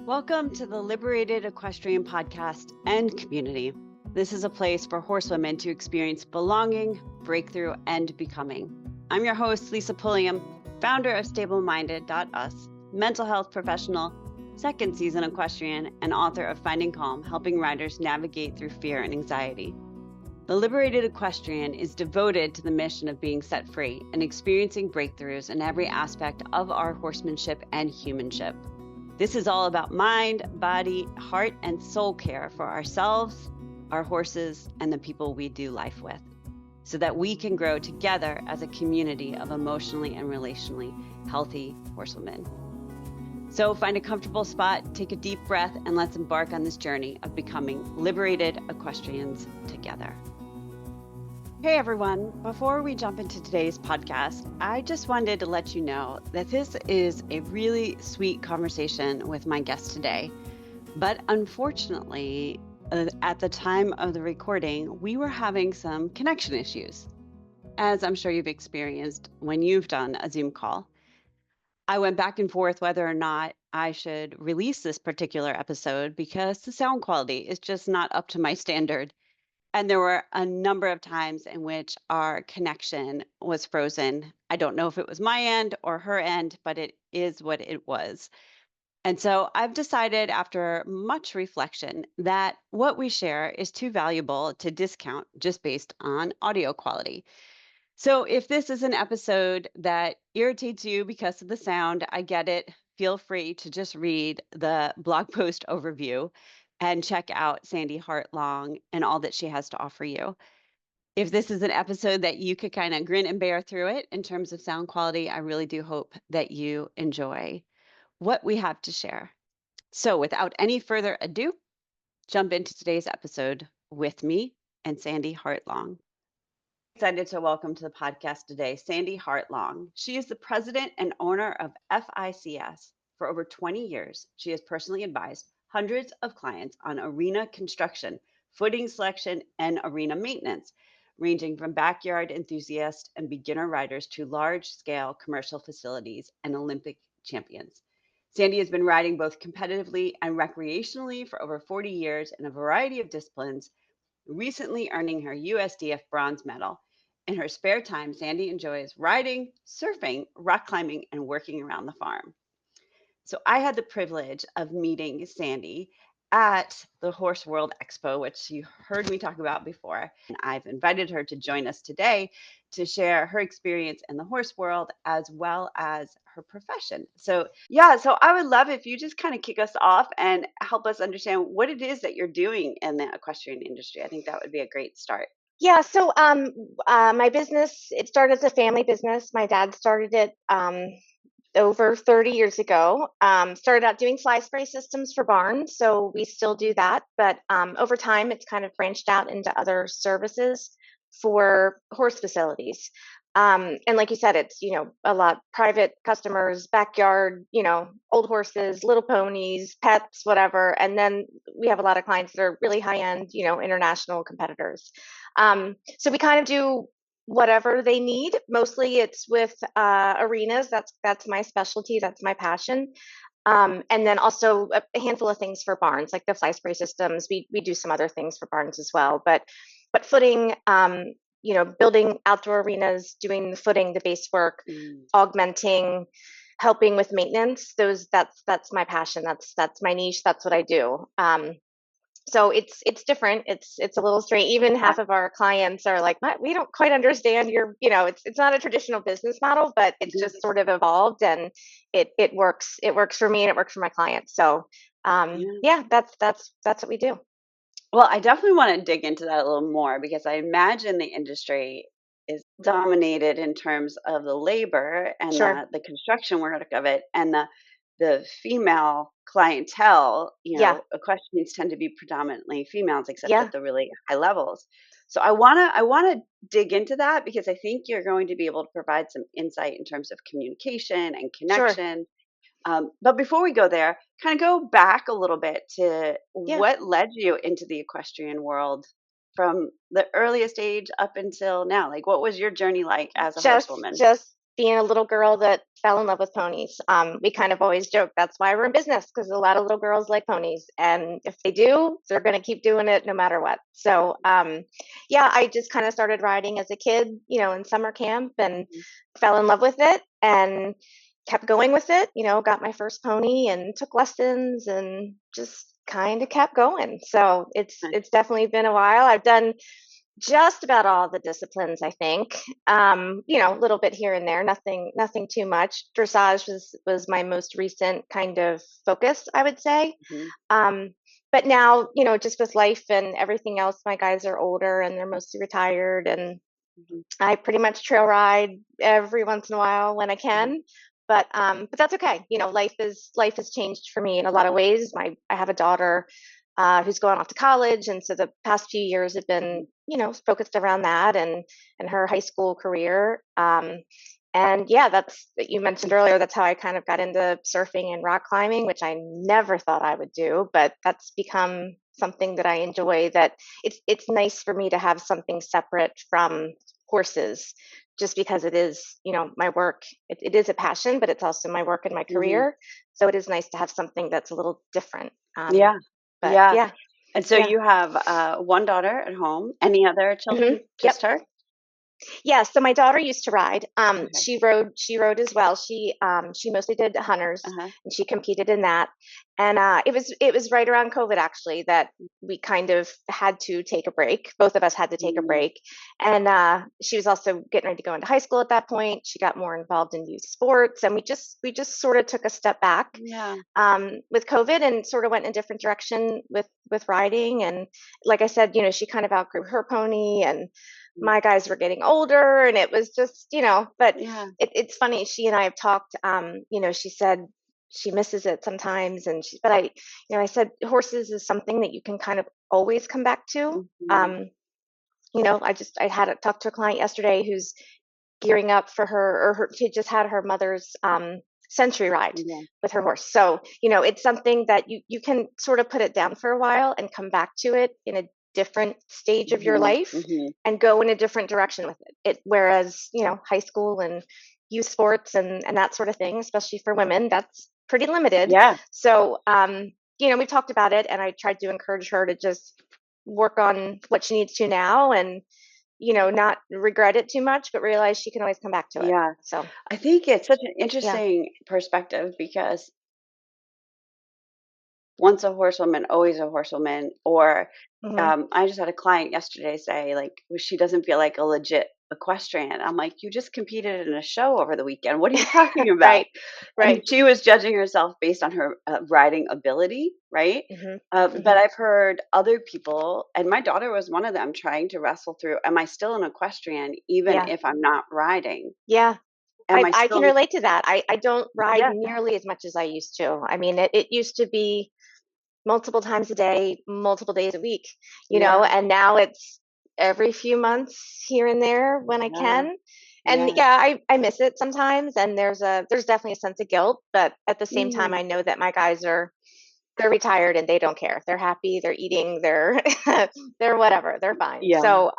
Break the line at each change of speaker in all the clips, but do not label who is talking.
Welcome to the Liberated Equestrian podcast and community. This is a place for horsewomen to experience belonging, breakthrough, and becoming. I'm your host, Lisa Pulliam, founder of StableMinded.us, mental health professional, second season equestrian, and author of Finding Calm, helping riders navigate through fear and anxiety. The Liberated Equestrian is devoted to the mission of being set free and experiencing breakthroughs in every aspect of our horsemanship and humanship. This is all about mind, body, heart, and soul care for ourselves, our horses, and the people we do life with, so that we can grow together as a community of emotionally and relationally healthy horsewomen. So find a comfortable spot, take a deep breath, and let's embark on this journey of becoming liberated equestrians together. Hey everyone, before we jump into today's podcast, I just wanted to let you know that this is a really sweet conversation with my guest today. But unfortunately, at the time of the recording, we were having some connection issues, as I'm sure you've experienced when you've done a Zoom call. I went back and forth whether or not I should release this particular episode because the sound quality is just not up to my standard. And there were a number of times in which our connection was frozen. I don't know if it was my end or her end, but it is what it was. And so I've decided after much reflection that what we share is too valuable to discount just based on audio quality. So if this is an episode that irritates you because of the sound, I get it. Feel free to just read the blog post overview and check out Sandy Hart-Long and all that she has to offer you. If this is an episode that you could kind of grin and bear through it in terms of sound quality, I really do hope that you enjoy what we have to share. So without any further ado, jump into today's episode with me and Sandy Hart-Long. Excited to welcome to the podcast today, Sandy Hart-Long. She is the president and owner of FICS. For over 20 years, she has personally advised hundreds of clients on arena construction, footing selection, and arena maintenance, ranging from backyard enthusiasts and beginner riders to large-scale commercial facilities and Olympic champions. Sandy has been riding both competitively and recreationally for over 40 years in a variety of disciplines, recently earning her USDF bronze medal. In her spare time, Sandy enjoys riding, surfing, rock climbing, and working around the farm. So I had the privilege of meeting Sandy at the Horse World Expo, which you heard me talk about before. And I've invited her to join us today to share her experience in the horse world as well as her profession. So I would love if you just kind of kick us off and help us understand what it is that you're doing in the equestrian industry. I think that would be a great start.
Yeah, so my business, it started as a family business. My dad started it over 30 years ago. Started out doing fly spray systems for barns, so we still do that. But over time, it's kind of branched out into other services for horse facilities. And like you said, it's, a lot private customers, backyard, old horses, little ponies, pets, whatever. And then we have a lot of clients that are really high end, international competitors. So we kind of do whatever they need. Mostly it's with arenas. That's my specialty. That's my passion. And then also a handful of things for barns, like the fly spray systems. We do some other things for barns as well. But footing, building outdoor arenas, doing the footing, the base work, augmenting, helping with maintenance. That's my passion. That's my niche. That's what I do. So it's different. It's a little strange. Even half of our clients are like, "What? We don't quite understand your, it's not a traditional business model, but it's just sort of evolved, and it works. It works for me and it works for my clients." So that's what we do.
Well, I definitely want to dig into that a little more because I imagine the industry is dominated in terms of the labor and
Sure.
the construction work of it, and the female clientele.
Yeah.
Equestrians tend to be predominantly females, except
Yeah.
at the really high levels. So I wanna dig into that because I think you're going to be able to provide some insight in terms of communication and
Sure.
connection. But before we go there, kind of go back a little bit to
Yeah.
what led you into the equestrian world from the earliest age up until now. Like, what was your journey like as a
Just
horsewoman?
being a little girl that fell in love with ponies. We kind of always joke that's why we're in business, because a lot of little girls like ponies, and if they do, they're going to keep doing it no matter what. So yeah, I just kind of started riding as a kid, in summer camp, and fell in love with it and kept going with it. Got my first pony and took lessons and just kind of kept going. So it's definitely been a while. I've done just about all the disciplines, I think. A little bit here and there, nothing too much. Dressage was my most recent kind of focus, I would say. But now, just with life and everything else, my guys are older and they're mostly retired, and I pretty much trail ride every once in a while when I can. But that's okay. Life has changed for me in a lot of ways. I have a daughter who's going off to college, and so the past few years have been, focused around that and her high school career. And yeah, that's that you mentioned earlier. That's how I kind of got into surfing and rock climbing, which I never thought I would do, but that's become something that I enjoy. That it's nice for me to have something separate from horses, just because it is, my work. It is a passion, but it's also my work and my career. So it is nice to have something that's a little different.
Yeah.
But
Yeah.
yeah.
And so
Yeah.
you have one daughter at home. Any other children? Just her?
Yeah, so my daughter used to ride.
Okay.
She rode as well. She mostly did hunters, and she competed in that. And it was right around COVID, actually, that we kind of had to take a break. Both of us had to take a break. And she was also getting ready to go into high school at that point. She got more involved in youth sports, and we just sort of took a step back with COVID, and sort of went in a different direction with riding. And like I said, she kind of outgrew her pony, and my guys were getting older, and it was just, but it's funny. She and I have talked, she said she misses it sometimes. But I said, horses is something that you can kind of always come back to. I had a talk to a client yesterday who's gearing up for she just had her mother's, century ride with her horse. So, it's something that you can sort of put it down for a while and come back to it in a different stage of your life and go in a different direction with it. Whereas, high school and youth sports and that sort of thing, especially for women, that's pretty limited.
Yeah.
So, we talked about it, and I tried to encourage her to just work on what she needs to now, and not regret it too much, but realize she can always come back to it.
Yeah.
So
I think it's such an interesting perspective, because once a horsewoman, always a horsewoman. Or I just had a client yesterday say, like, well, she doesn't feel like a legit equestrian. I'm like, you just competed in a show over the weekend. What are you talking about?
Right.
And she was judging herself based on her riding ability, right? But I've heard other people, and my daughter was one of them, trying to wrestle through, am I still an equestrian even if I'm not riding?
Yeah. I can
Still
relate to that. I don't ride nearly as much as I used to. I mean, it used to be multiple times a day, multiple days a week, and now it's every few months here and there when I can. And I miss it sometimes. And there's definitely a sense of guilt, but at the same time, I know that my guys they're retired and they don't care. They're happy. They're eating. They're whatever. They're fine.
Yeah.
So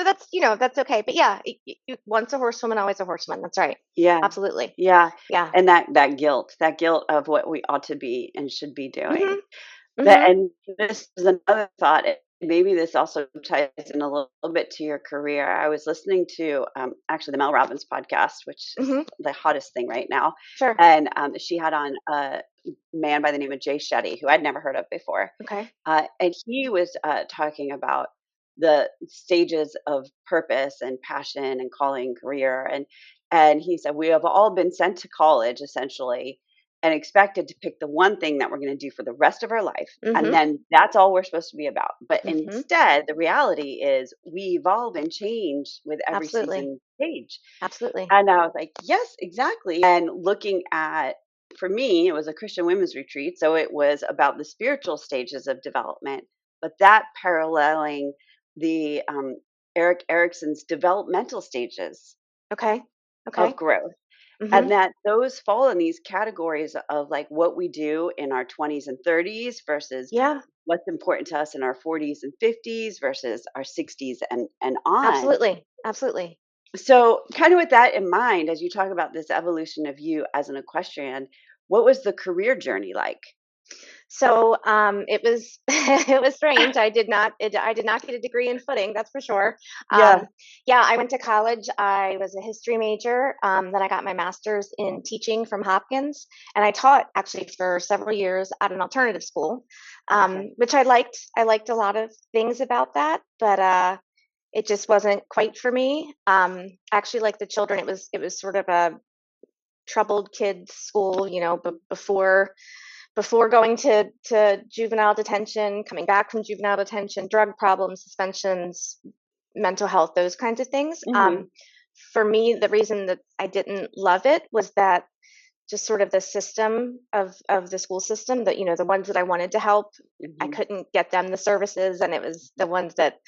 that's that's okay. But yeah, once a horsewoman, always a horseman. That's right.
Yeah.
Absolutely.
Yeah.
Yeah.
And that guilt of what we ought to be and should be doing. And this is another thought. Maybe this also ties in a little bit to your career. I was listening to actually the Mel Robbins podcast, which is the hottest thing right now.
Sure.
And she had on a man by the name of Jay Shetty, who I'd never heard of before.
Okay.
And he was talking about the stages of purpose and passion and calling, career. And he said, we have all been sent to college, essentially, and expected to pick the one thing that we're going to do for the rest of our life. And then that's all we're supposed to be about. But instead, the reality is we evolve and change with every season stage.
Absolutely.
And I was like, yes, exactly. And looking at, for me, it was a Christian women's retreat. So it was about the spiritual stages of development, but that paralleling the Erik Erikson's developmental stages of growth. And that those fall in these categories of like what we do in our 20s and 30s versus what's important to us in our 40s and 50s versus our 60s and on.
Absolutely.
So, kind of with that in mind, as you talk about this evolution of you as an equestrian, what was the career journey like?
So it was it was strange. I did not get a degree in footing, that's for sure.
Yeah.
Yeah, I went to college. I was a history major. Then I got my master's in teaching from Hopkins, and I taught actually for several years at an alternative school,
Okay.
which I liked. I liked a lot of things about that, but it just wasn't quite for me. Actually, like the children, it was sort of a troubled kids school, before going to juvenile detention, coming back from juvenile detention, drug problems, suspensions, mental health, those kinds of things.
Hmm.
For me, the reason that I didn't love it was that just sort of the system of the school system, that the ones that I wanted to help, I
Hmm.
couldn't get them the services, and it was the ones that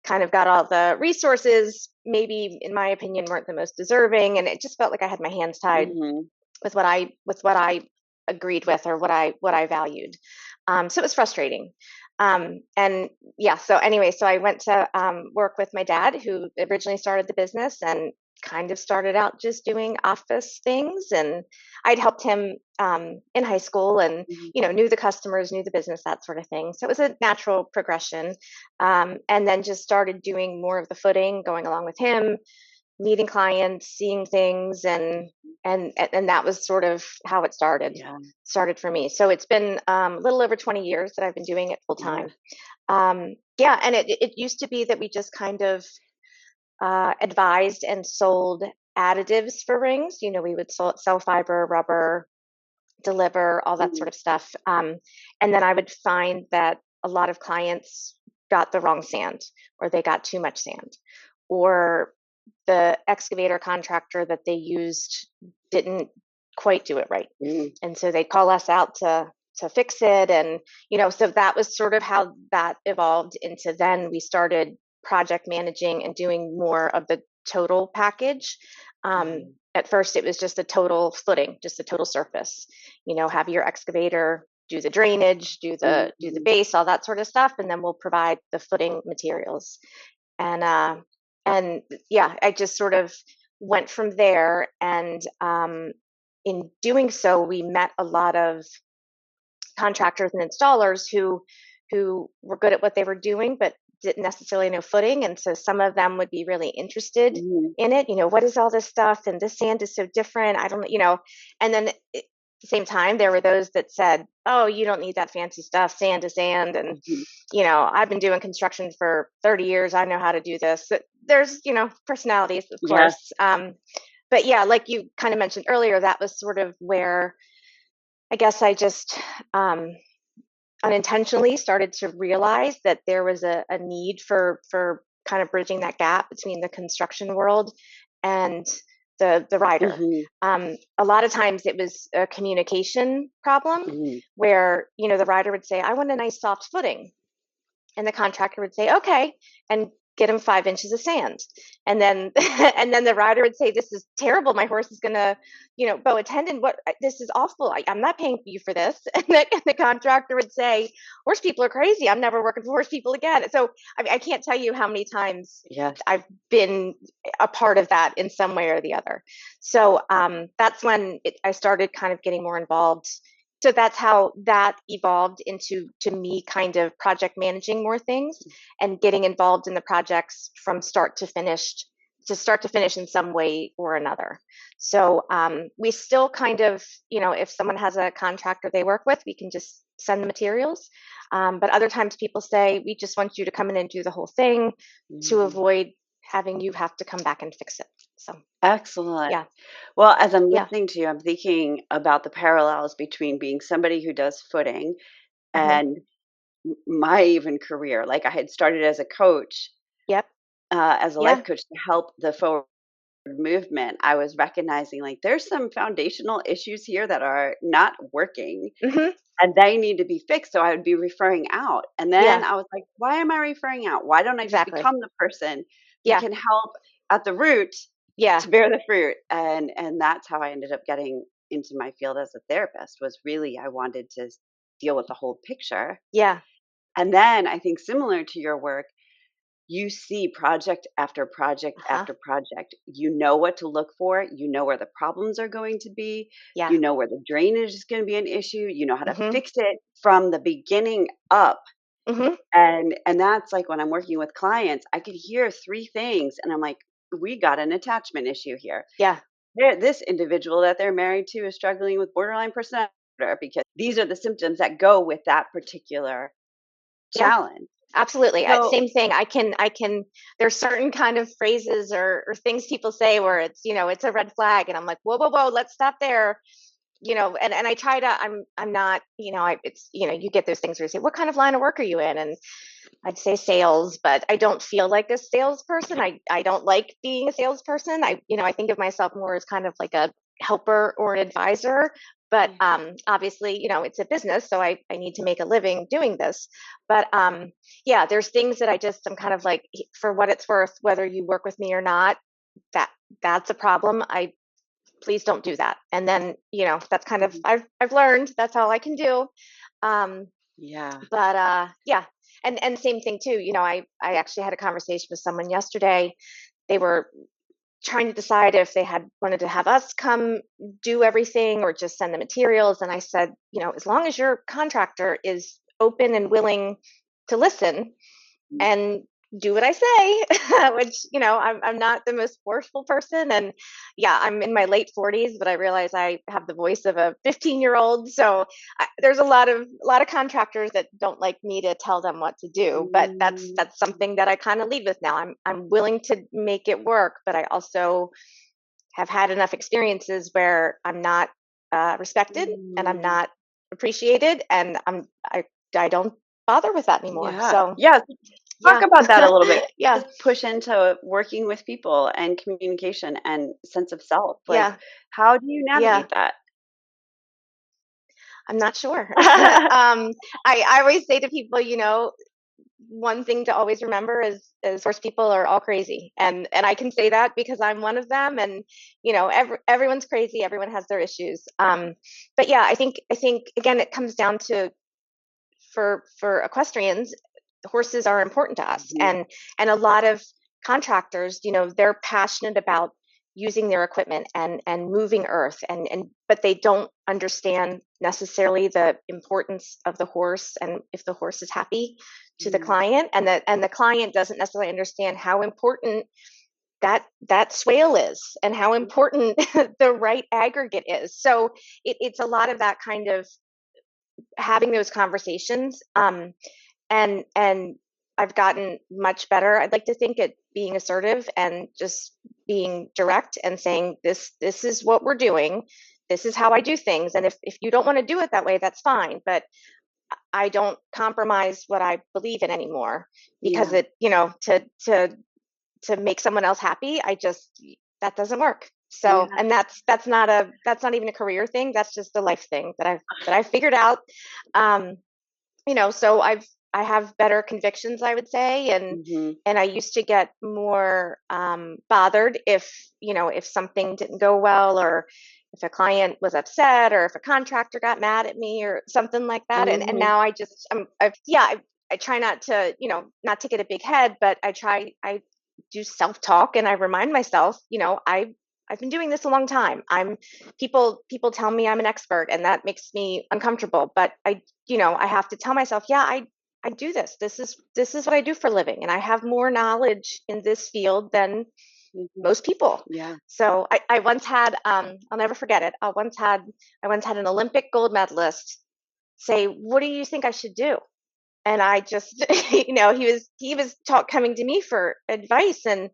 kind of got all the resources, maybe in my opinion weren't the most deserving, and it just felt like I had my hands tied
Hmm.
with what I agreed with, or what I valued. So it was frustrating. And yeah, so anyway, so I went to work with my dad, who originally started the business, and kind of started out just doing office things. And I'd helped him in high school, and
Hmm.
knew the customers, knew the business, that sort of thing. So it was a natural progression. And then just started doing more of the footing, going along with him, meeting clients, seeing things, and that was sort of how it
Yeah.
started for me. So it's been a little over 20 years that I've been doing it full
Yeah.
time. Yeah, and it used to be that we just kind of advised and sold additives for rings. We would sell fiber, rubber, deliver, all that
Hmm.
sort of stuff. And then I would find that a lot of clients got the wrong sand, or they got too much sand, or the excavator contractor that they used didn't quite do it right.
Hmm.
And so they call us out to fix it. And so that was sort of how that evolved into, then we started project managing and doing more of the total package. At first it was just a total footing, just a total surface. Have your excavator do the drainage, do the
Hmm.
base, all that sort of stuff, and then we'll provide the footing materials. And uh and yeah, I just sort of went from there. And in doing so, we met a lot of contractors and installers who were good at what they were doing, but didn't necessarily know footing. And so some of them would be really interested
Hmm.
in it. What is all this stuff? And this sand is so different. I don't, and then at the same time, there were those that said, oh, you don't need that fancy stuff. Sand is sand. And,
Hmm.
I've been doing construction for 30 years. I know how to do this. There's, personalities, of
Yeah.
course. But yeah, like you kind of mentioned earlier, that was sort of where I guess I just unintentionally started to realize that there was a need for kind of bridging that gap between the construction world and the rider.
Hmm.
A lot of times it was a communication problem,
Hmm.
where the rider would say, "I want a nice soft footing," and the contractor would say, "Okay," and get him 5 inches of sand. And then and then the rider would say, "This is terrible. My horse is gonna, bow a tendon. What? This is awful. I'm not paying you for this." And the contractor would say, "Horse people are crazy. I'm never working for horse people again." So I can't tell you how many times
Yes.
I've been a part of that in some way or the other. So that's when I started kind of getting more involved. So that's how that evolved into, to me, kind of project managing more things and getting involved in the projects from start to finish in some way or another. So we still kind of, if someone has a contractor they work with, we can just send the materials. But other times people say, we just want you to come in and do the whole thing, to
Hmm.
avoid having you have to come back and fix it. So
Excellent.
yeah,
Well, as I'm
yeah.
listening to you, I'm thinking about the parallels between being somebody who does footing
Hmm.
and my even career. Like I had started as a coach,
Yep.
as a life
Yeah.
coach to help the forward movement. I was recognizing like there's some foundational issues here that are not working
Hmm.
and they need to be fixed. So I would be referring out. And then
Yeah.
I was like, why am I referring out? Why don't I just
Exactly.
become the person who
Yeah.
can help at the root
Yeah.
to bear the fruit? And that's how I ended up getting into my field as a therapist, was really I wanted to deal with the whole picture.
Yeah.
And then I think similar to your work, you see project after project after project. You know what to look for. You know where the problems are going to be.
Yeah.
You know where the drainage is going to be an issue. You know how to
Mm-hmm.
fix it from the beginning up.
Mm-hmm.
And that's like when I'm working with clients, I could hear three things and I'm like, we got an attachment issue here.
Yeah.
This individual that they're married to is struggling with borderline personality disorder because these are the symptoms that go with that particular
Yeah.
challenge.
Absolutely.
So,
Same thing. I can, there's certain kind of phrases or things people say where it's, it's a red flag and I'm like, whoa, whoa, whoa, let's stop there. And I try to, I'm not, it's, you get those things where you say, what kind of line of work are you in? And I'd say sales, but I don't feel like a salesperson. I don't like being a salesperson. I think of myself more as kind of like a helper or an advisor. But obviously, it's a business, so I need to make a living doing this. But yeah, there's things that I'm kind of like, for what it's worth, whether you work with me or not, that's a problem. Please don't do that. And then, that's kind of, I've learned that's all I can do.
yeah.
But yeah. And same thing too, I actually had a conversation with someone yesterday. They were trying to decide if they wanted to have us come do everything or just send the materials. And I said, as long as your contractor is open and willing to listen and do what I say, which, I'm not the most forceful person. And yeah, I'm in my late 40s, but I realize I have the voice of a 15-year-old. So there's a lot of contractors that don't like me to tell them what to do, but that's something that I kind of lead with now. I'm willing to make it work, but I also have had enough experiences where I'm not respected and I'm not appreciated, and I don't bother with that anymore.
Yeah.
So
Yeah. Talk about that a little bit.
Yeah.
Just push into working with people and communication and sense of self. Like,
Yeah.
how do you navigate that?
I'm not sure. I always say to people, one thing to always remember is horse people are all crazy, and I can say that because I'm one of them. And everyone's crazy. Everyone has their issues. But yeah, I think again it comes down to, for equestrians, horses are important to us, and a lot of contractors, they're passionate about using their equipment and moving earth, and but they don't understand necessarily the importance of the horse and if the horse is happy to the client, and the client doesn't necessarily understand how important that swale is and how important the right aggregate is. So it's a lot of that kind of having those conversations. And I've gotten much better, I'd like to think, at being assertive and just being direct and saying, this is what we're doing, this is how I do things, and if you don't want to do it that way, that's fine, but I don't compromise what I believe in anymore, because it, to make someone else happy, that doesn't work. So, and that's not even a career thing, that's just a life thing that I've figured out. So I have better convictions, I would say, and I used to get more bothered if something didn't go well, or if a client was upset, or if a contractor got mad at me or something like that. And now I try not to get a big head, but I do self-talk, and I remind myself, I've been doing this a long time. People tell me I'm an expert, and that makes me uncomfortable, but I have to tell myself, I do this. This is what I do for a living, and I have more knowledge in this field than most people.
Yeah.
So I once had, I'll never forget it. I once had an Olympic gold medalist say, "What do you think I should do?" And I just, he was coming to me for advice, and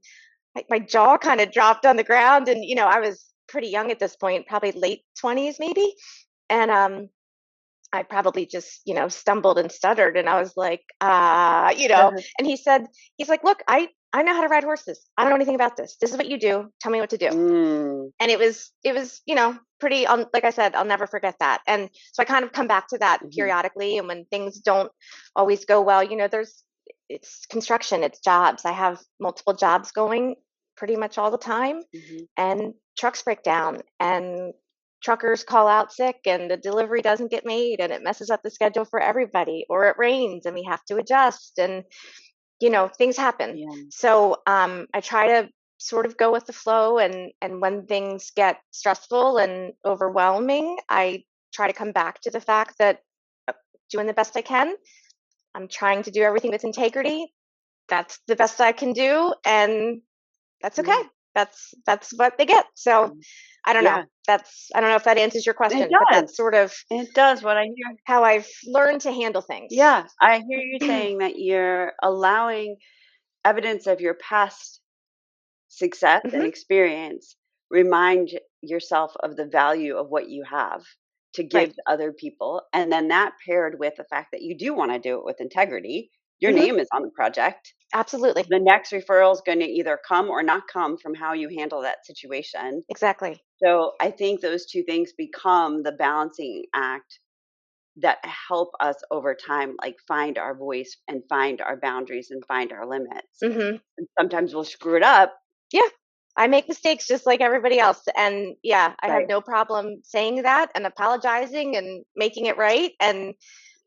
my jaw kind of dropped on the ground. And I was pretty young at this point, probably late 20s maybe, and I probably just, stumbled and stuttered, and I was like, and he's like, "Look, I know how to ride horses. I don't know anything about this. This is what you do. Tell me what to do." And it was, pretty, like I said, I'll never forget that. And so I kind of come back to that periodically. And when things don't always go well, it's construction, it's jobs. I have multiple jobs going pretty much all the time, and trucks break down, and truckers call out sick, and the delivery doesn't get made, and it messes up the schedule for everybody, or it rains and we have to adjust. And things happen.
Yeah.
So I try to sort of go with the flow, and when things get stressful and overwhelming, I try to come back to the fact that doing the best I can. I'm trying to do everything with integrity. That's the best I can do, and that's okay.
Yeah.
That's what they get. So I don't know.
Yeah.
I don't know if that answers your
It
question, but
does.
that's sort of
It does what I hear.
how I've learned to handle things.
Yeah. I hear you saying that you're allowing evidence of your past success and
Hmm.
experience, remind yourself of the value of what you have to give
Right.
to other people. And then that paired with the fact that you do want to do it with integrity, your
Hmm.
name is on the project.
Absolutely.
The next referral is going to either come or not come from how you handle that situation.
Exactly.
So I think those two things become the balancing act that help us over time, like find our voice and find our boundaries and find our limits.
Hmm.
And sometimes we'll screw it up.
Yeah. I make mistakes just like everybody else. And yeah, I have
Right.
no problem saying that and apologizing and making it right. And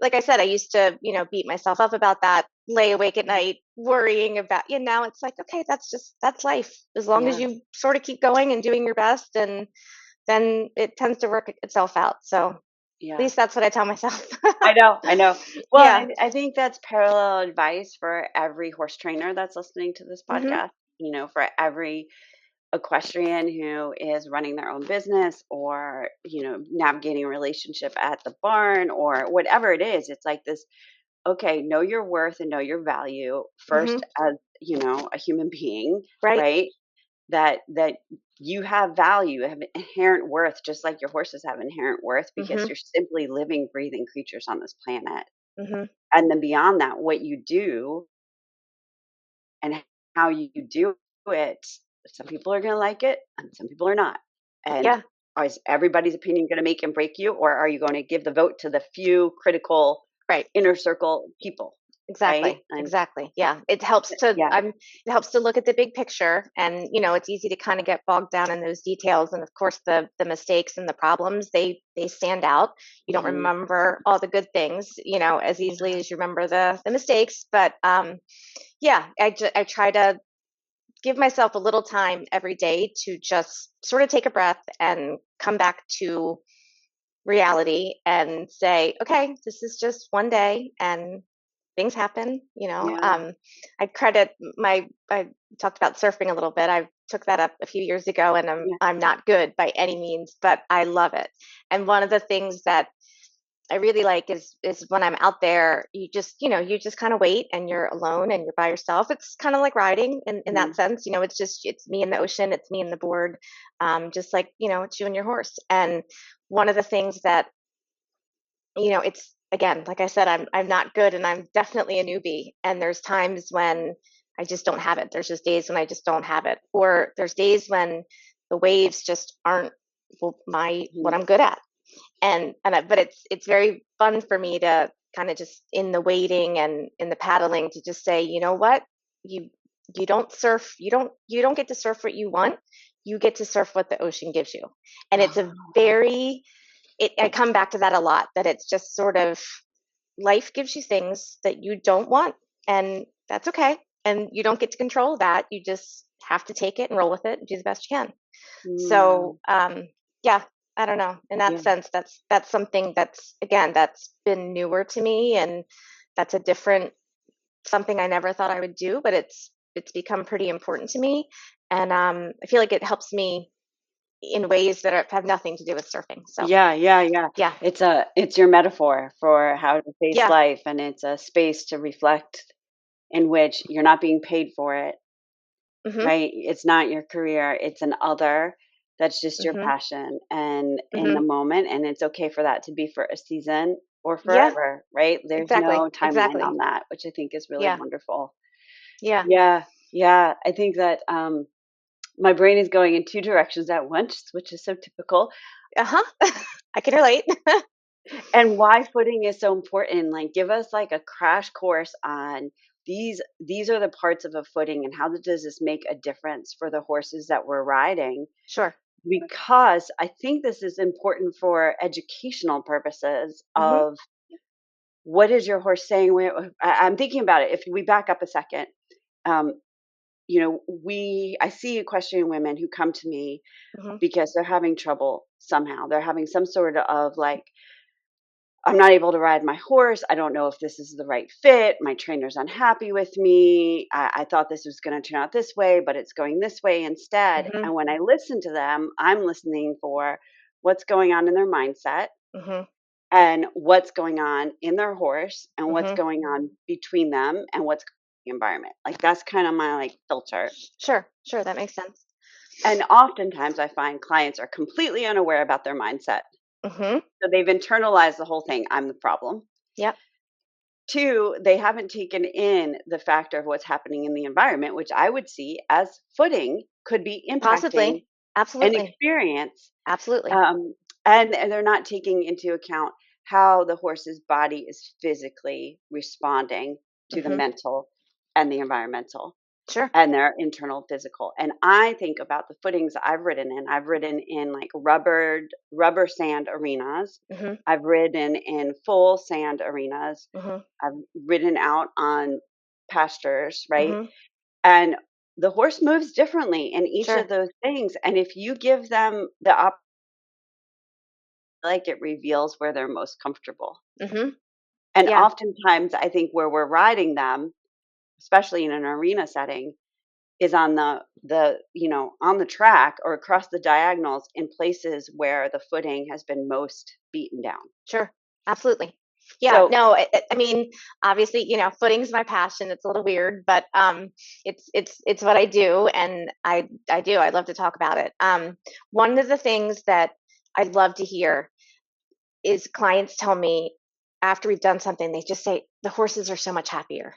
like I said, I used to, beat myself up about that, lay awake at night worrying about, now it's like, okay, that's life. As long as
Yeah.
you sort of keep going and doing your best, and then it tends to work itself out. So at
Yeah.
least that's what I tell myself.
I know. I know. Well,
Yeah.
and I think that's parallel advice for every horse trainer that's listening to this
Hmm.
podcast, for every equestrian who is running their own business or, navigating a relationship at the barn or whatever it is. It's like this, okay, know your worth and know your value
Hmm.
first as, a human being,
Right.
right? That you have value, have inherent worth, just like your horses have inherent worth because
Hmm.
you're simply living, breathing creatures on this planet.
Hmm.
And then beyond that, what you do and how you do it, some people are going to like it and some people are not. And
Yeah.
is everybody's opinion going to make and break you, or are you going to give the vote to the few critical
Right.
inner circle people, right?
Exactly.
And
Exactly. Yeah. It helps to look at the big picture, and it's easy to kind of get bogged down in those details, and of course the mistakes and the problems, they stand out. You don't
mhm,
remember all the good things, as easily as you remember the mistakes, but yeah, I try to give myself a little time every day to just sort of take a breath and come back to reality and say, okay, this is just one day and things happen.
yeah,
I credit I talked about surfing a little bit. I took that up a few years ago, and I'm
yeah,
I'm not good by any means, but I love it. And one of the things that I really like is when I'm out there, you just kind of wait, and you're alone and you're by yourself. It's kind of like riding in that
mhm,
sense. It's me and the ocean, it's me and the board, just like it's you and your horse. And one of the things that it's, again, like I said, I'm not good, and I'm definitely a newbie. And there's times when I just don't have it. There's just days when I just don't have it, or there's days when the waves just aren't what
mhm.
I'm good at. But it's very fun for me to kind of just, in the waiting and in the paddling, to just say, you know what, you you don't surf, you don't get to surf what you want, you get to surf what the ocean gives you. And it's a
Oh,
very I come back to that a lot, that it's just sort of, life gives you things that you don't want, and that's okay. And you don't get to control that. You just have to take it and roll with it and do the best you can.
mm,
So yeah, I don't know. In that
yeah,
sense, that's something that's, again, that's been newer to me, and that's a different, something I never thought I would do, but it's become pretty important to me, and I feel like it helps me in ways that have nothing to do with surfing. So
yeah, yeah, yeah.
yeah,
It's your metaphor for how to face
yeah,
life, and it's a space to reflect in which you're not being paid for it,
mhm,
right? It's not your career, it's an other that's just your
mhm,
passion and in the
mhm,
moment, and it's okay for that to be for a season or
yeah,
forever, right? There's
exactly,
no timeline
exactly,
on that, which I think is really
yeah,
wonderful.
yeah,
Yeah, yeah, I think that, my brain is going in 2 directions at once, which is so typical.
uh-huh. I can relate.
And why footing is so important, like, give us, like, a crash course on these are the parts of a footing and how does this make a difference for the horses that we're riding,
Sure.
because I think this is important for educational purposes
Mhm,
of what is your horse saying? I'm thinking about it. If we back up a second, you know, I see equestrian women who come to me
Hmm.
because they're having trouble somehow. They're having some sort of like, I'm not able to ride my horse. I don't know if this is the right fit. My trainer's unhappy with me. I thought this was going to turn out this way, but it's going this way instead.
Hmm.
And when I listen to them, I'm listening for what's going on in their mindset
Hmm.
and what's going on in their horse and what's
Hmm.
going on between them and what's the environment. Like that's kind of my like filter.
Sure, that makes sense.
And oftentimes I find clients are completely unaware about their mindset.
Hmm.
So they've internalized the whole thing. I'm the problem.
Yep.
2, they haven't taken in the factor of what's happening in the environment, which I would see as footing could be impacting
Possibly.
an
Absolutely.
experience.
Absolutely.
Um, and they're not taking into account how the horse's body is physically responding to the
Hmm.
mental and the environmental
Sure.
and their internal physical. And I think about the footings I've ridden in. I've ridden in like rubber sand arenas.
Hmm.
I've ridden in full sand arenas.
Hmm.
I've ridden out on pastures, right?
Hmm.
And the horse moves differently in each of
Sure.
those things. And if you give them the like it reveals where they're most comfortable.
Hmm.
And
Yeah.
oftentimes, I think where we're riding them, especially in an arena setting, is on on the track or across the diagonals in places where the footing has been most beaten down.
Sure. Absolutely. Yeah.
So,
No, I mean, obviously, footing's my passion. It's a little weird, but it's what I do, and I love to talk about it. One of the things that I love to hear is clients tell me after we've done something, they just say the horses are so much happier.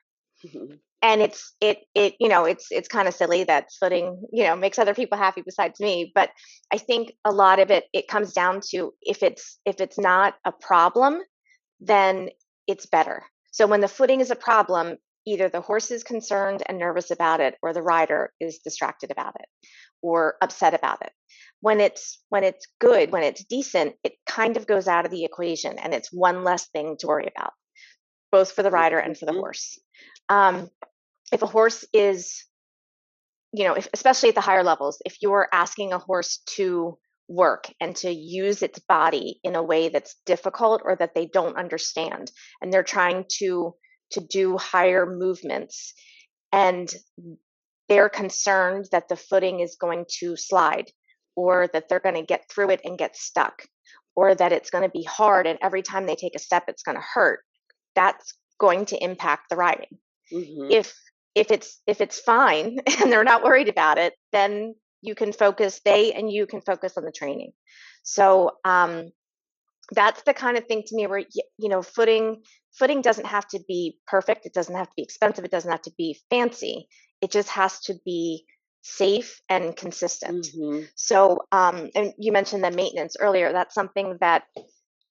And it's kind of silly that footing makes other people happy besides me, but I think a lot of it comes down to if it's not a problem, then it's better. So when the footing is a problem, either the horse is concerned and nervous about it, or the rider is distracted about it or upset about it. When it's good, when it's decent, it kind of goes out of the equation, and it's one less thing to worry about, both for the rider and for the
mhm,
horse. um, if a horse is, especially at the higher levels, if you're asking a horse to work and to use its body in a way that's difficult or that they don't understand, and they're trying to do higher movements, and they're concerned that the footing is going to slide, or that they're going to get through it and get stuck, or that it's going to be hard and every time they take a step it's going to hurt, that's going to impact the riding.
mhm,
If it's fine and they're not worried about it, then you can focus on the training. So that's the kind of thing to me where footing doesn't have to be perfect, it doesn't have to be expensive, it doesn't have to be fancy, it just has to be safe and consistent.
mhm.
So and you mentioned the maintenance earlier, that's something that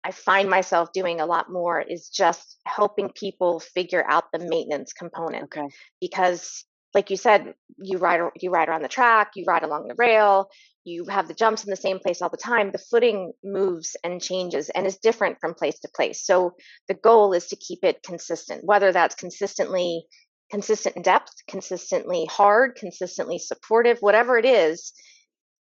I find myself doing a lot more, is just helping people figure out the maintenance component.
Okay.
Because like you said, you ride around the track, you ride along the rail, you have the jumps in the same place all the time. The footing moves and changes and is different from place to place. So the goal is to keep it consistent, whether that's consistent in depth, consistently hard, consistently supportive, whatever it is,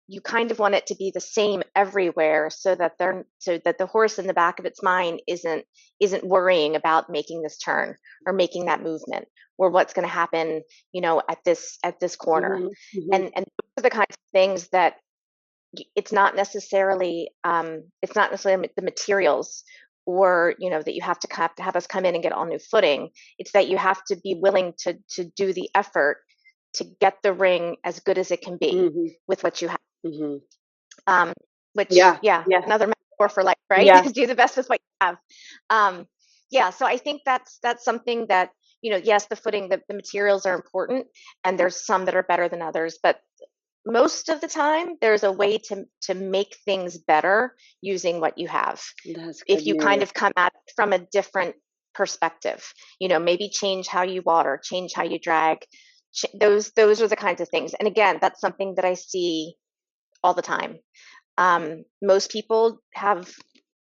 you kind of want it to be the same everywhere, so that the horse in the back of its mind isn't worrying about making this turn or making that movement, or what's going to happen at this corner.
Mhm, mhm,
And those are the kinds of things that it's not necessarily the materials, or that you have to have us come in and get all new footing. It's that you have to be willing to do the effort to get the ring as good as it can be
mhm,
with what you have.
mhm.
um, which,
Yeah,
yeah,
yeah,
another metaphor for life, right?
yeah.
Do the best with what you have. Yeah, so I think that's something that, yes, the materials are important, and there's some that are better than others, but most of the time there's a way to make things better using what you have,
That's good
if you kind
news.
of come at it from a different perspective. Maybe change how you water, change how you drag. Those are the kinds of things, and again, that's something that I see all the time. Most people have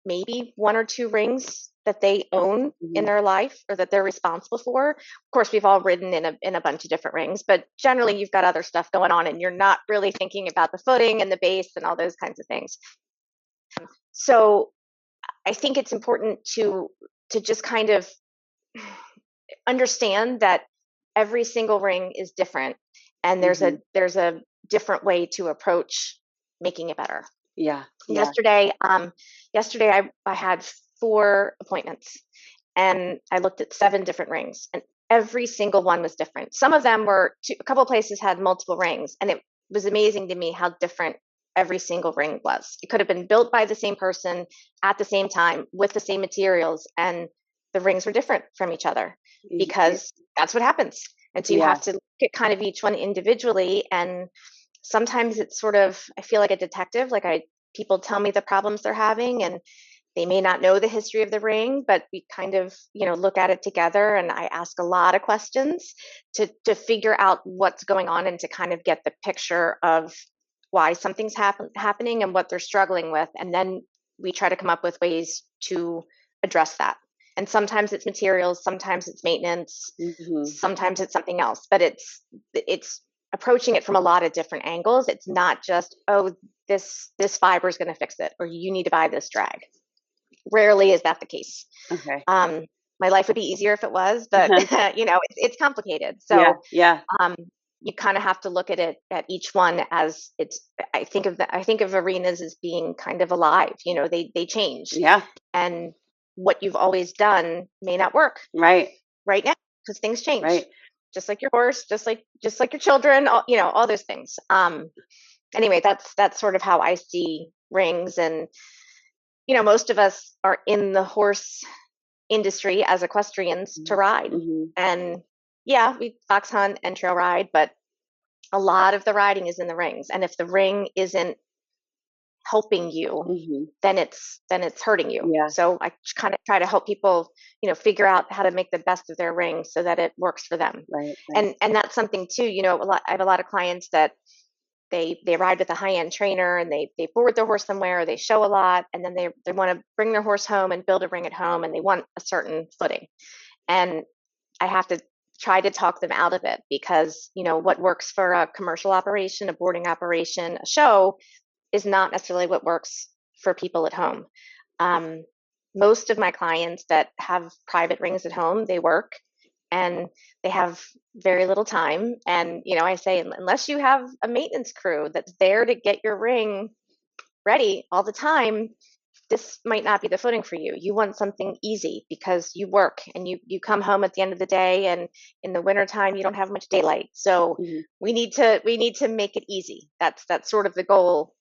maybe 1 or 2 rings that they own in their life or that they're responsible for. Of course, we've all ridden in a bunch of different rings, but generally you've got other stuff going on and you're not really thinking about the footing and the base and all those kinds of things. So I think it's important to just kind of understand that every single ring is different, and there's a different way to approach making it better.
Yeah.
Yesterday, I had 4 appointments, and I looked at 7 different rings, and every single one was different. Some of them were a couple of places had multiple rings, and it was amazing to me how different every single ring was. It could have been built by the same person at the same time with the same materials, and the rings were different from each other because that's what happens. And so you have to look at kind of each one individually. And sometimes it's sort of, I feel like a detective, people tell me the problems they're having, and they may not know the history of the ring, but we kind of, look at it together. And I ask a lot of questions to figure out what's going on and to kind of get the picture of why something's happening and what they're struggling with. And then we try to come up with ways to address that. And sometimes it's materials, sometimes it's maintenance, sometimes it's something else. But it's approaching it from a lot of different angles. It's not just, oh, this fiber is going to fix it, or you need to buy this drag. Rarely is that the case.
Okay.
My life would be easier if it was, but it's complicated. So you kind of have to look at it at each one as it's. I think of arenas as being kind of alive. They change. Yeah. And what you've always done may not work right now because things change. Right. Just like your horse, just like your children. All those things. Anyway, that's sort of how I see rings, and most of us are in the horse industry as equestrians to ride, and we fox hunt and trail ride, but a lot of the riding is in the rings. And if the ring isn't helping you, then it's hurting you. Yeah. So I kind of try to help people, figure out how to make the best of their ring so that it works for them. Right. And that's something too. I have a lot of clients that they ride with a high-end trainer, and they board their horse somewhere, or they show a lot, and then they want to bring their horse home and build a ring at home, and they want a certain footing. And I have to try to talk them out of it because, what works for a commercial operation, a boarding operation, a show is not necessarily what works for people at home. Most of my clients that have private rings at home, they work and they have very little time. And, I say, unless you have a maintenance crew that's there to get your ring ready all the time, this might not be the footing for you. You want something easy because you work and you come home at the end of the day, and in the wintertime, you don't have much daylight. So we need to make it easy. That's sort of the goal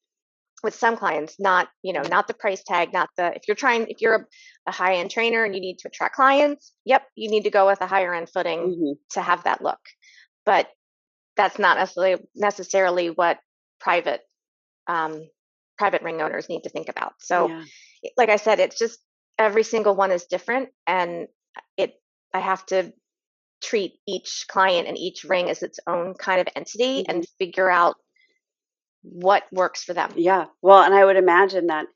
with some clients, not the price tag, if you're a high-end trainer and you need to attract clients, you need to go with a higher end footing to have that look. But that's not necessarily what private ring owners need to think about. So like I said, it's just every single one is different, and I have to treat each client and each ring as its own kind of entity and figure out what works for them. Yeah. Well, and I would imagine that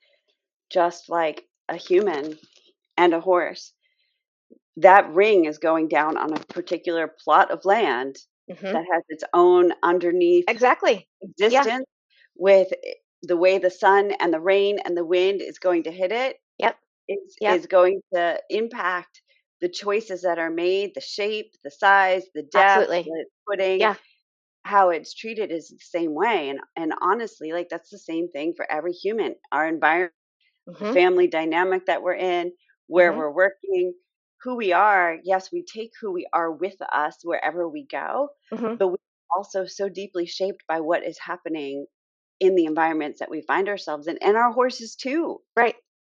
just like a human and a horse, that ring is going down on a particular plot of land that has its own underneath existence with the way the sun and the rain and the wind is going to hit it. Is going to impact the choices that are made, the shape, the size, the depth, the footing. How it's treated is the same way. And honestly, that's the same thing for every human. Our environment, the family dynamic that we're in, where we're working, who we are. Yes, we take who we are with us wherever we go, but we're also so deeply shaped by what is happening in the environments that we find ourselves in, and our horses too. Right.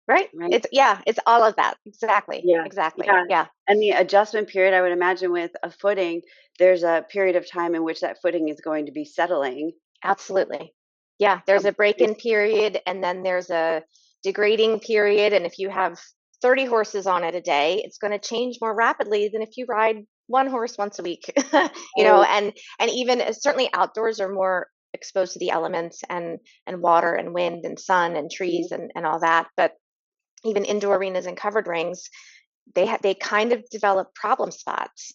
It's all of that. Exactly. Yeah. And the adjustment period, I would imagine with a footing, there's a period of time in which that footing is going to be settling. Absolutely. Yeah. There's a break-in period, and then there's a degrading period. And if you have 30 horses on it a day, it's going to change more rapidly than if you ride one horse once a week, and even certainly outdoors are more exposed to the elements and water and wind and sun and trees and all that. But even indoor arenas and covered rings, they kind of develop problem spots.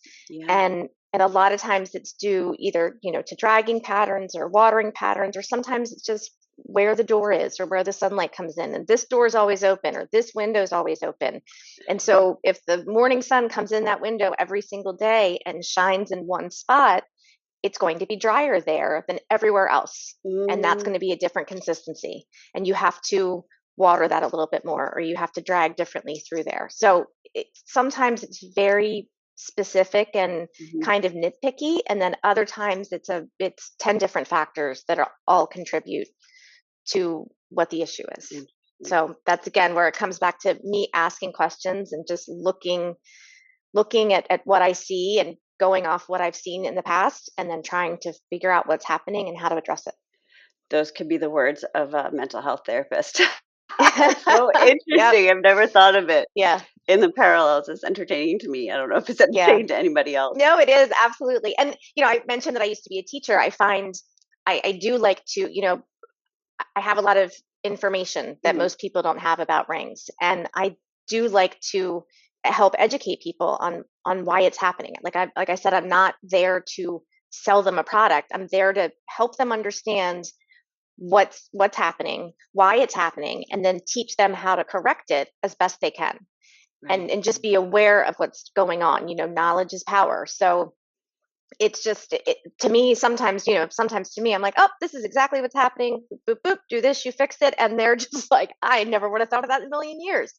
And a lot of times it's due either, to dragging patterns or watering patterns, or sometimes it's just where the door is or where the sunlight comes in. And this door is always open or this window is always open. And so if the morning sun comes in that window every single day and shines in one spot, it's going to be drier there than everywhere else. And that's going to be a different consistency. And you have to water that a little bit more, or you have to drag differently through there. So sometimes it's very specific and kind of nitpicky. And then other times it's 10 different factors that all contribute to what the issue is. So that's, again, where it comes back to me asking questions and just looking at what I see and going off what I've seen in the past, and then trying to figure out what's happening and how to address it.
Those could be the words of a mental health therapist. So interesting. Yep. I've never thought of it.
Yeah.
In the parallels. It's entertaining to me. I don't know if it's entertaining to anybody else.
No, it is, absolutely. And, I mentioned that I used to be a teacher. I find I do like to, I have a lot of information that most people don't have about rings. And I do like to help educate people on why it's happening. Like I said, I'm not there to sell them a product. I'm there to help them understand what's happening, why it's happening, and then teach them how to correct it as best they can. Right. And just be aware of what's going on. Knowledge is power. So it's just, to me, sometimes to me, I'm like, oh, this is exactly what's happening. Boop, boop, do this, you fix it. And they're just like, I never would have thought of that in a million years.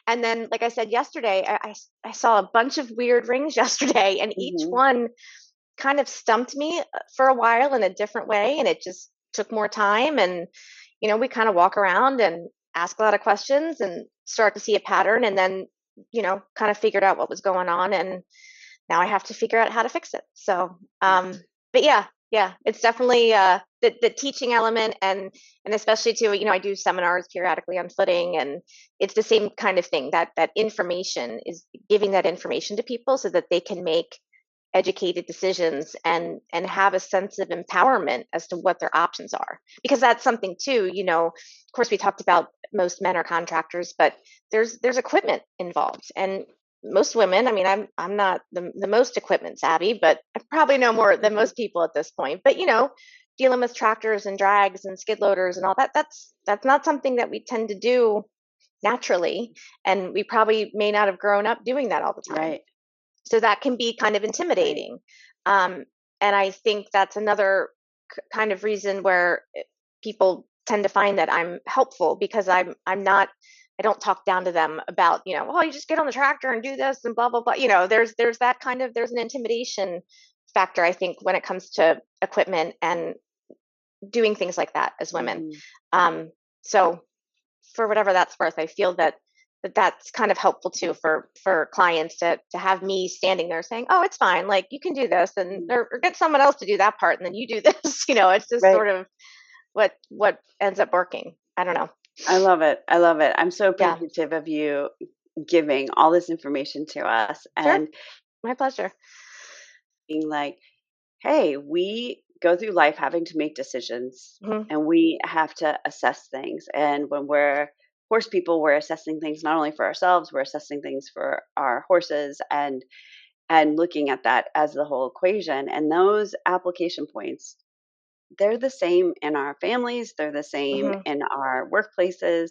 And then, like I said yesterday, I saw a bunch of weird rings yesterday, and each one kind of stumped me for a while in a different way. And it just took more time. And, we kind of walk around and ask a lot of questions and start to see a pattern, and then, kind of figured out what was going on. And now I have to figure out how to fix it. So, but yeah, it's definitely the teaching element, and especially too, I do seminars periodically on footing, and it's the same kind of thing, that information is giving that information to people so that they can make educated decisions and have a sense of empowerment as to what their options are. Because that's something too, of course, we talked about most men are contractors, but there's equipment involved. And most women, I'm not the most equipment savvy, but I probably know more than most people at this point. But, dealing with tractors and drags and skid loaders and all that, that's not something that we tend to do naturally. And we probably may not have grown up doing that all the time.
Right.
So that can be kind of intimidating. And I think that's another kind of reason where people tend to find that I'm helpful, because I don't talk down to them about, you just get on the tractor and do this and blah, blah, blah. There's that kind of, there's an intimidation factor, I think, when it comes to equipment and doing things like that as women. So for whatever that's worth, I feel that's kind of helpful too for clients to have me standing there saying, oh, it's fine. Like, you can do this, and or get someone else to do that part, and then you do this. It's just sort of what ends up working. I don't know.
I love it. I'm so appreciative of you giving all this information to us. And
my pleasure.
Being like, hey, we go through life having to make decisions, and we have to assess things. And when we're horse people, we're assessing things not only for ourselves, we're assessing things for our horses, and looking at that as the whole equation. And those application points, they're the same in our families, they're the same in our workplaces.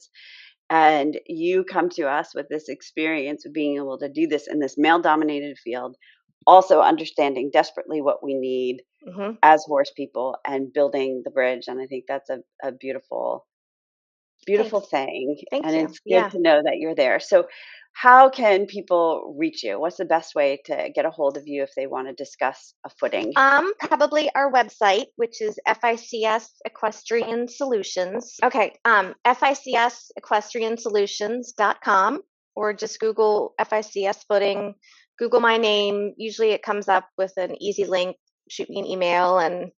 And you come to us with this experience of being able to do this in this male-dominated field, also understanding desperately what we need as horse people and building the bridge. And I think that's a beautiful thing.
Thank
and
you.
It's good to know that you're there. So how can people reach you? What's the best way to get a hold of you if they want to discuss a footing?
Probably our website, which is FICS Equestrian Solutions. Okay. FICS Equestrian Solutions.com, or just Google FICS footing, Google my name. Usually it comes up with an easy link. Shoot me an email and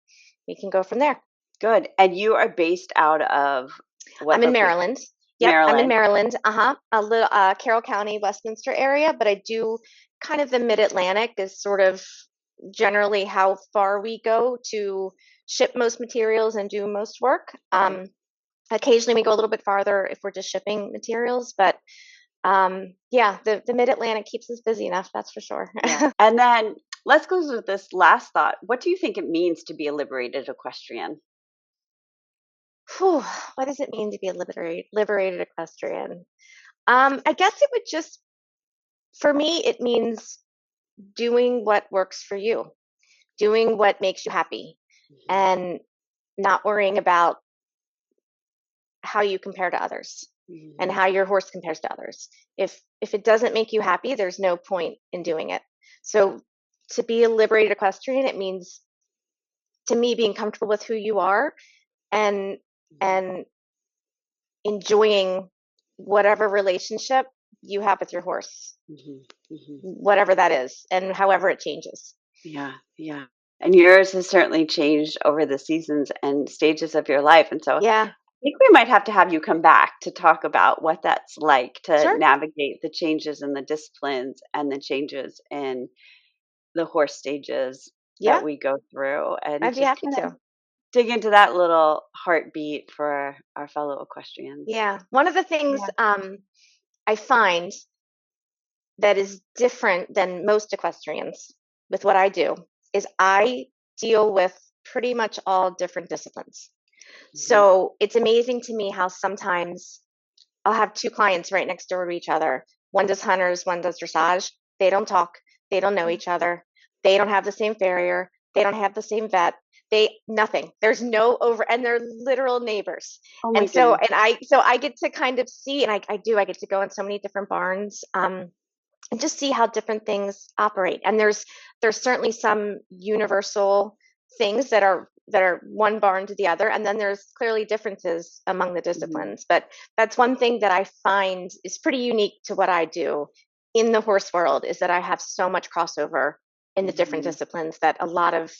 we can go from there.
Good. And you are based out of what?
I'm in Maryland. Yep,
Maryland.
I'm in Maryland. A little Carroll County, Westminster area, but I do kind of the Mid-Atlantic is sort of generally how far we go to ship most materials and do most work. Occasionally we go a little bit farther if we're just shipping materials, but the Mid-Atlantic keeps us busy enough, that's for sure.
Yeah. And then let's go with this last thought. What do you think it means to be a liberated equestrian?
Whew, what does it mean to be a liberated equestrian? I guess it would just, for me, it means doing what works for you, doing what makes you happy, and not worrying about how you compare to others and how your horse compares to others. If it doesn't make you happy, there's no point in doing it. So to be a liberated equestrian, it means, to me, being comfortable with who you are and enjoying whatever relationship you have with your horse, whatever that is, and however it changes.
Yeah. And yours has certainly changed over the seasons and stages of your life. And so
Yeah.
I think we might have to have you come back to talk about what that's like to
Sure.
navigate the changes in the disciplines and the changes in the horse stages
Yeah.
that we go through, and
I'd be
just
happy
kind of
to.
dig into that little heartbeat for our fellow equestrians.
Yeah. One of the things I find that is different than most equestrians with what I do is I deal with pretty much all different disciplines. So it's amazing to me how sometimes I'll have two clients right next door to each other. One does hunters, one does dressage. They don't talk. They don't know each other. They don't have the same farrier. They don't have the same vet. Nothing. There's no over, and they're literal neighbors.
Oh my
And so,
goodness.
I get to kind of see, and I get to go in so many different barns, and just see how different things operate. And there's certainly some universal things that are one barn to the other, and then there's clearly differences among the disciplines. But that's one thing that I find is pretty unique to what I do in the horse world, is that I have so much crossover in the different disciplines that a lot of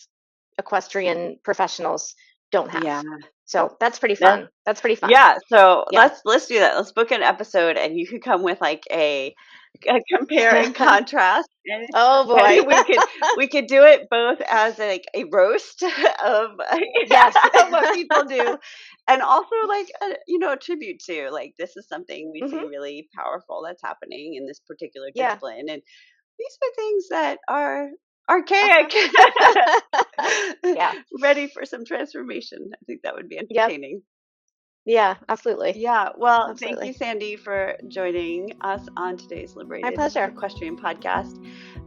equestrian professionals don't have.
Yeah.
So that's pretty fun. That's pretty fun.
Yeah. So let's do that. Let's book an episode, and you could come with like a compare and contrast. And,
oh boy,
we could do it both as like a roast of what people do, and also like a tribute to, like, this is something we see really powerful that's happening in this particular discipline, and these are things that are archaic. Ready for some transformation. I think that would be entertaining.
Yeah, absolutely.
Yeah. Well, thank you, Sandy, for joining us on today's Liberated Equestrian podcast.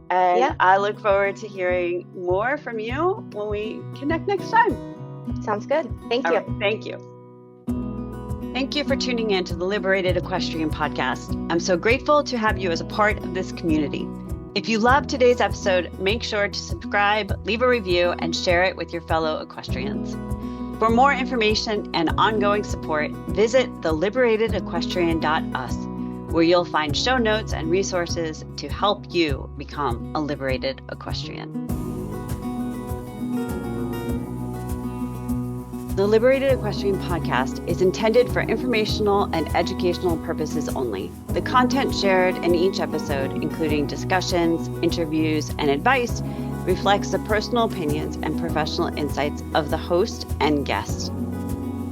And I look forward to hearing more from you when we connect next time.
Sounds good. Thank you.
Right, thank you. Thank you for tuning in to the Liberated Equestrian podcast. I'm so grateful to have you as a part of this community. If you loved today's episode, make sure to subscribe, leave a review, and share it with your fellow equestrians. For more information and ongoing support, visit theliberatedequestrian.us, where you'll find show notes and resources to help you become a liberated equestrian. The Liberated Equestrian podcast is intended for informational and educational purposes only. The content shared in each episode, including discussions, interviews, and advice, reflects the personal opinions and professional insights of the host and guest.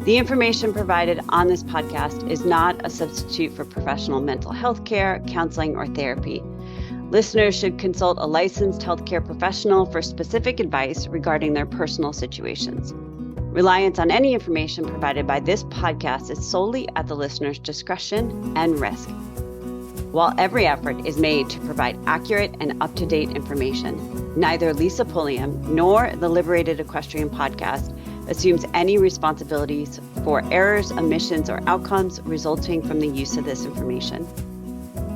The information provided on this podcast is not a substitute for professional mental health care, counseling, or therapy. Listeners should consult a licensed healthcare professional for specific advice regarding their personal situations. Reliance on any information provided by this podcast is solely at the listener's discretion and risk. While every effort is made to provide accurate and up-to-date information, neither Lisa Pulliam nor the Liberated Equestrian podcast assumes any responsibilities for errors, omissions, or outcomes resulting from the use of this information.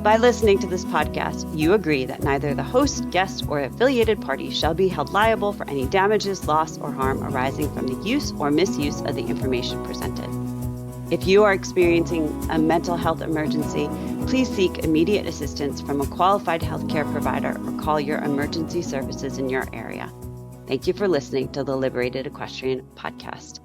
By listening to this podcast, you agree that neither the host, guest, or affiliated party shall be held liable for any damages, loss, or harm arising from the use or misuse of the information presented. If you are experiencing a mental health emergency, please seek immediate assistance from a qualified healthcare provider or call your emergency services in your area. Thank you for listening to the Liberated Equestrian podcast.